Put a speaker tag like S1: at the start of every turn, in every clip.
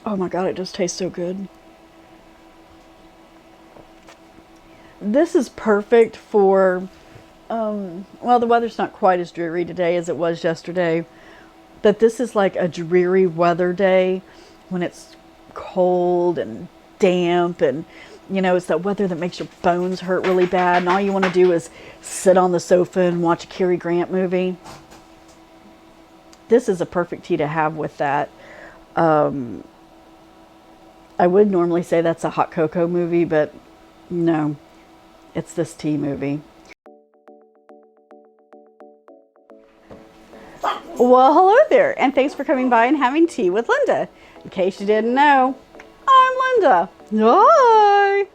S1: Oh my God, it just tastes so good. This is perfect for, well, the weather's not quite as dreary today as it was yesterday, but this is like a dreary weather day when it's cold and damp and, it's that weather that makes your bones hurt really bad and all you want to do is sit on the sofa and watch a Cary Grant movie. This is a perfect tea to have with that. I would normally say that's a hot cocoa movie, but no, it's this tea movie. Well, hello there, and thanks for coming by and having tea with Linda. In case you didn't know, I'm Linda. Hi!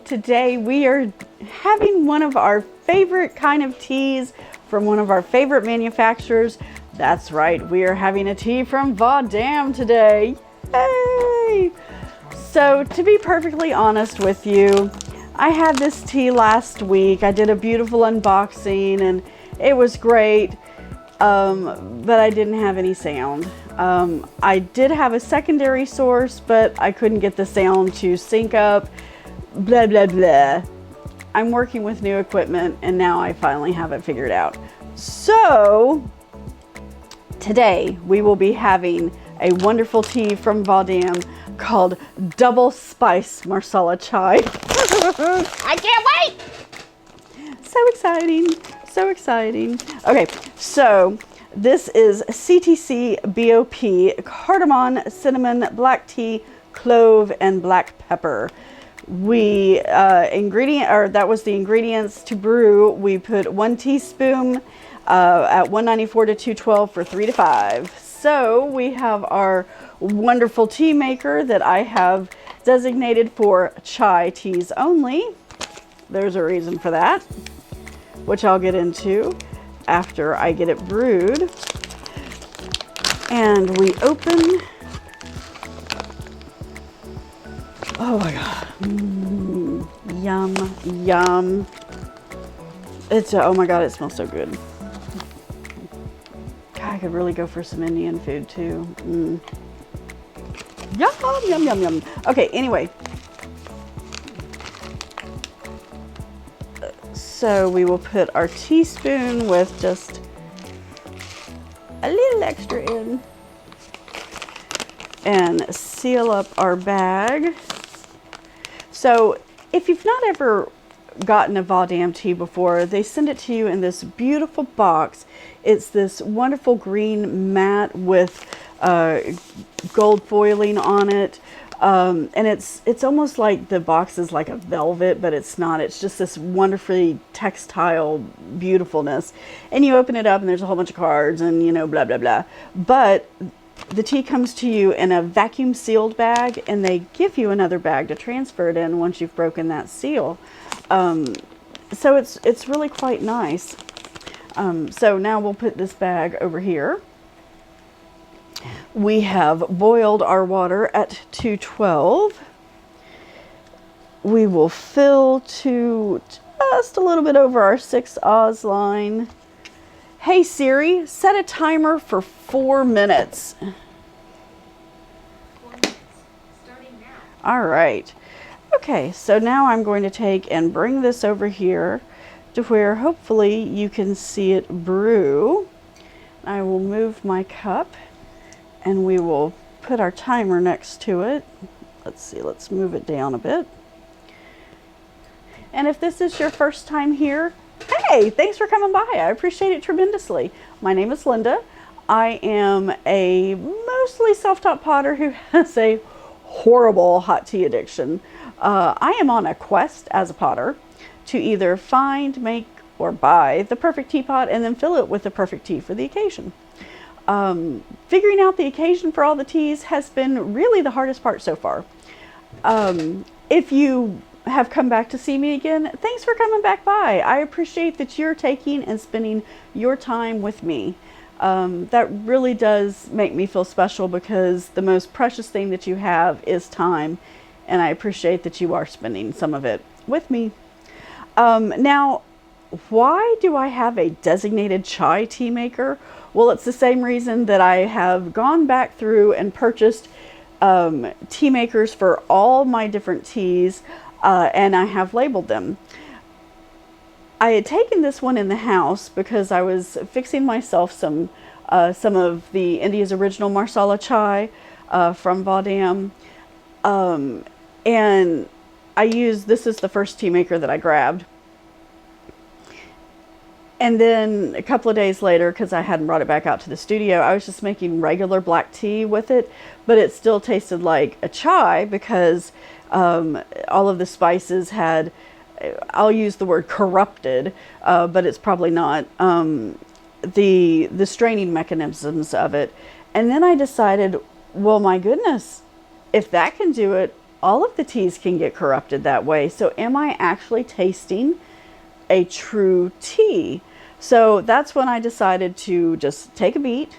S1: Today we are having one of our favorite kind of teas from one of our favorite manufacturers. That's right, we are having a tea from Vahdam today. Yay! So to be perfectly honest with you, I had this tea last week. I did a beautiful unboxing and it was great, but I didn't have any sound. I did have a secondary source, but I couldn't get the sound to sync up. Blah, blah, blah. I'm working with new equipment and now I finally have it figured out. So today we will be having a wonderful tea from Vahdam called Double Spice Marsala Chai. I can't wait! So exciting, so exciting. Okay, so this is CTC BOP, cardamom, cinnamon, black tea, clove, and black pepper. That was the ingredients to brew. We put 1 teaspoon at 194 to 212 for 3 to 5. So we have our wonderful tea maker that I have designated for chai teas only. There's a reason for that, which I'll get into after I get it brewed. And we open. Oh my God. Yum, yum. Oh my God, it smells so good. God, I could really go for some Indian food too. Yum, yum, yum, yum. Okay, anyway. So we will put our teaspoon with just a little extra in and seal up our bag. So if you've not ever gotten a Vahdam tea before, they send it to you in this beautiful box. It's this wonderful green mat with gold foiling on it. And it's almost like the box is like a velvet, but it's not. It's just this wonderfully textile beautifulness. And you open it up and there's a whole bunch of cards and, blah, blah, blah. But the tea comes to you in a vacuum sealed bag and they give you another bag to transfer it in once you've broken that seal. So it's really quite nice. So now we'll put this bag over here. We have boiled our water at 212. We will fill to just a little bit over our 6 Oz line. Hey Siri, set a timer for 4 minutes.
S2: 4 minutes, starting now.
S1: All right. Okay, so now I'm going to take and bring this over here to where hopefully you can see it brew. I will move my cup and we will put our timer next to it. Let's see, let's move it down a bit. And if this is your first time here, hey, thanks for coming by. I appreciate it tremendously. My name is Linda. I am a mostly self-taught potter who has a horrible hot tea addiction. I am on a quest as a potter to either find, make, or buy the perfect teapot and then fill it with the perfect tea for the occasion. Figuring out the occasion for all the teas has been really the hardest part so far. If you have come back to see me again, thanks for coming back by. I appreciate that you're taking and spending your time with me. That really does make me feel special, because the most precious thing that you have is time, and I appreciate that you are spending some of it with me. Now, why do I have a designated chai tea maker? Well, it's the same reason that I have gone back through and purchased tea makers for all my different teas, and I have labeled them. I had taken this one in the house because I was fixing myself some of the India's original Marsala Chai from Vahdam, and this is the first tea maker that I grabbed. And then a couple of days later, because I hadn't brought it back out to the studio, I was just making regular black tea with it, but it still tasted like a chai, because all of the spices had, I'll use the word corrupted, but it's probably not, the straining mechanisms of it. And then I decided, well, my goodness, if that can do it, all of the teas can get corrupted that way. So am I actually tasting a true tea? So that's when I decided to just take a beat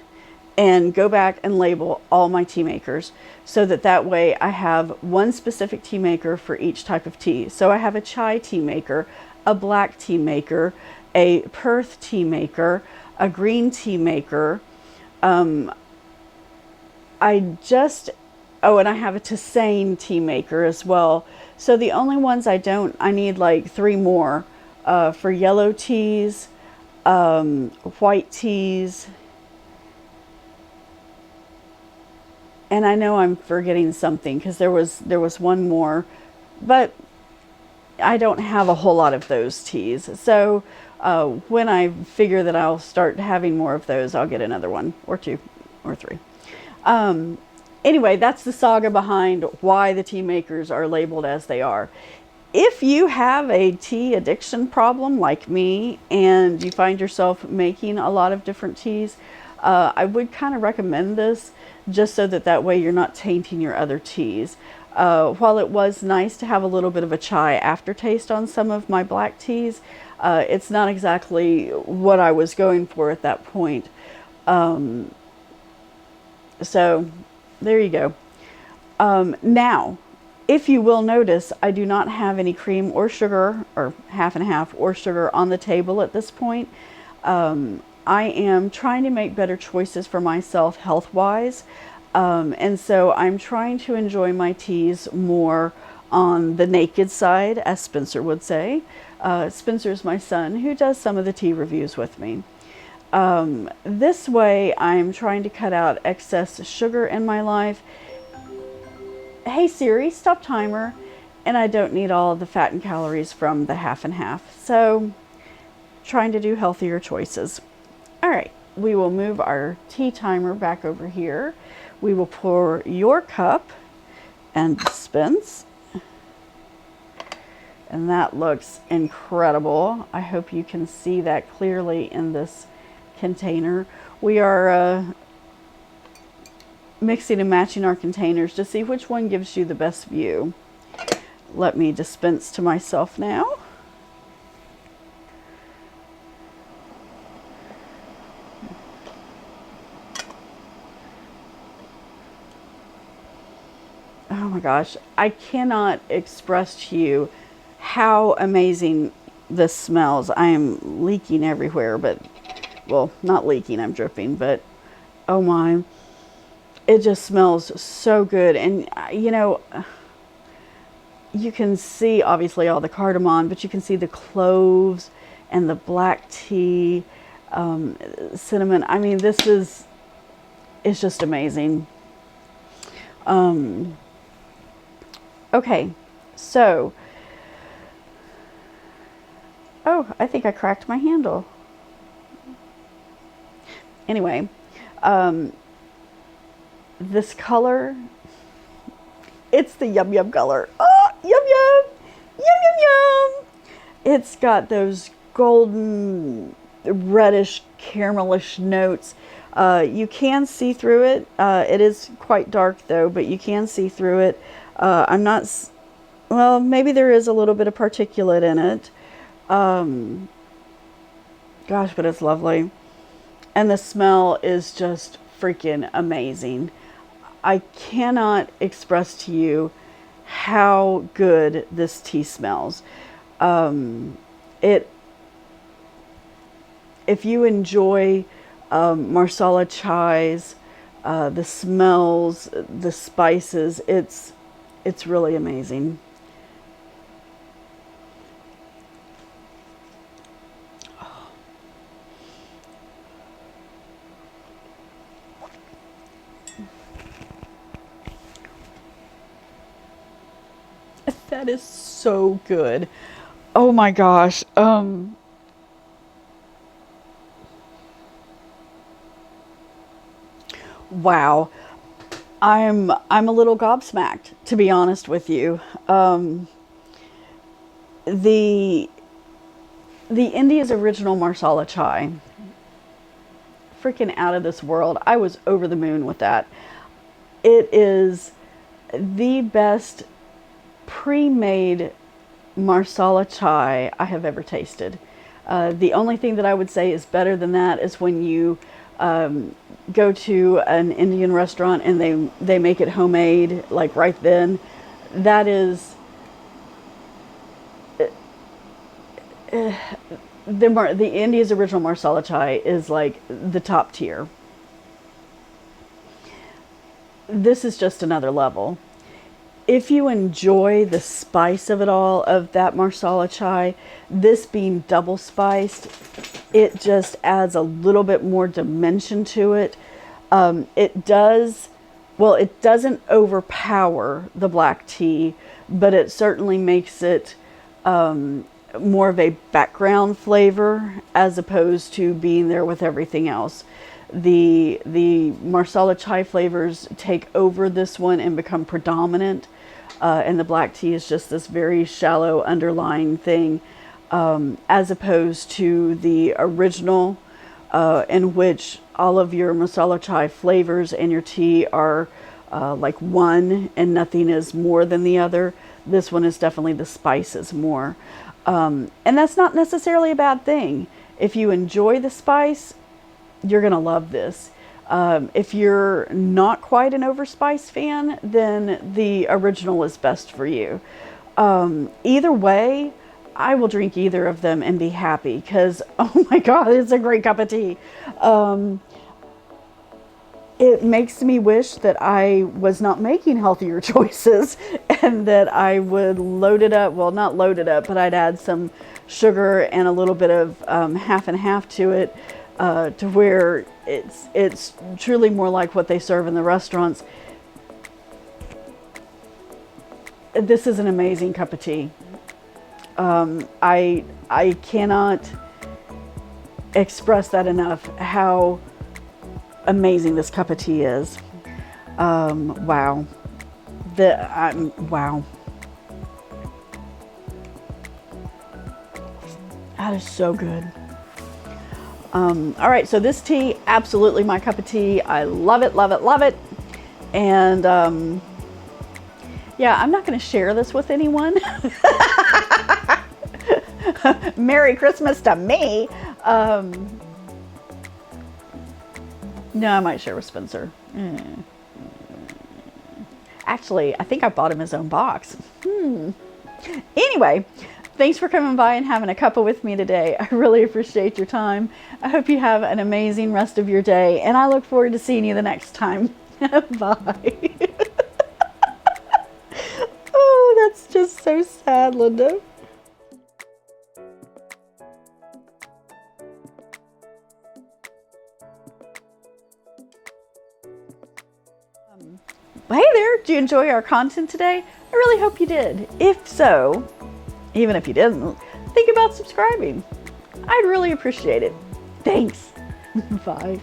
S1: and go back and label all my tea makers, so that way I have one specific tea maker for each type of tea. So I have a chai tea maker, a black tea maker, a Perth tea maker, a green tea maker. And I have a Tisane tea maker as well. So the only ones I need like 3 more for yellow teas, white teas, and I know I'm forgetting something, because there was one more, but I don't have a whole lot of those teas. So when I figure that I'll start having more of those, I'll get another one or 2 or 3. Anyway, that's the saga behind why the tea makers are labeled as they are. If you have a tea addiction problem like me, and you find yourself making a lot of different teas, I would kind of recommend this, just so that way you're not tainting your other teas. While it was nice to have a little bit of a chai aftertaste on some of my black teas, it's not exactly what I was going for at that point. So there you go. Now, if you will notice, I do not have any cream or sugar, or half and half, or sugar on the table at this point. I am trying to make better choices for myself health-wise. And so I'm trying to enjoy my teas more on the naked side, as Spencer would say. Spencer's my son, who does some of the tea reviews with me. This way, I'm trying to cut out excess sugar in my life. Hey Siri, stop timer. And I don't need all of the fat and calories from the half and half. So, trying to do healthier choices. All right, we will move our tea timer back over here. We will pour your cup and dispense. And that looks incredible. I hope you can see that clearly in this container. We are mixing and matching our containers to see which one gives you the best view. Let me dispense to myself now. Oh my gosh, I cannot express to you how amazing this smells. I am leaking everywhere, but, well, not leaking, I'm dripping, but oh my. It just smells so good. And you know, you can see obviously all the cardamom, but you can see the cloves and the black tea, cinnamon. I mean, it's just amazing. Okay, so, oh, I think I cracked my handle. Anyway, this color, it's the yum yum color. Oh, yum yum, yum yum yum. It's got those golden, reddish, caramelish notes. You can see through it. It is quite dark though, but you can see through it. I'm not, well, maybe there is a little bit of particulate in it. Gosh, but it's lovely. and the smell is just freaking amazing. I cannot express to you how good this tea smells. It If you enjoy Marsala chais, the smells, the spices, it's really amazing. That is so good. Oh my gosh. Wow. I'm a little gobsmacked, to be honest with you. The India's original Marsala chai, freaking out of this world. I was over the moon with that. It is the best pre-made Marsala chai I have ever tasted. The only thing that I would say is better than that is when you go to an Indian restaurant and they make it homemade, like right then. That is the India's original Marsala chai is like the top tier. This is just another level. If you enjoy the spice of it all, of that Marsala chai, this being double spiced, it just adds a little bit more dimension to it. It doesn't overpower the black tea, but it certainly makes it more of a background flavor as opposed to being there with everything else. The Marsala chai flavors take over this one and become predominant, and the black tea is just this very shallow underlying thing, as opposed to the original, in which all of your Marsala chai flavors and your tea are like one and nothing is more than the other. This one is definitely the spices more, and that's not necessarily a bad thing. If you enjoy the spice, you're gonna love this. If you're not quite an overspice fan, then the original is best for you. Either way, I will drink either of them and be happy because, oh my God, it's a great cup of tea. It makes me wish that I was not making healthier choices and that I would load it up. Well, not load it up, but I'd add some sugar and a little bit of half and half to it, to where it's truly more like what they serve in the restaurants. This is an amazing cup of tea. I cannot express that enough, how amazing this cup of tea is. Wow. Wow. That is so good. All right, so this tea, absolutely my cup of tea. I love it, love it, love it. And yeah, I'm not going to share this with anyone. Merry Christmas to me. No, I might share with Spencer. Actually, I think I bought him his own box. Anyway, thanks for coming by and having a cuppa with me today. I really appreciate your time. I hope you have an amazing rest of your day, and I look forward to seeing you the next time. Bye. Oh, that's just so sad, Linda. Hey there, did you enjoy our content today? I really hope you did. If so, even if you didn't, think about subscribing. I'd really appreciate it. Thanks. Bye.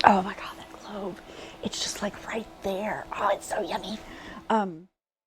S1: Oh my God, that glow. clove. It's just like right there. Oh, it's so yummy.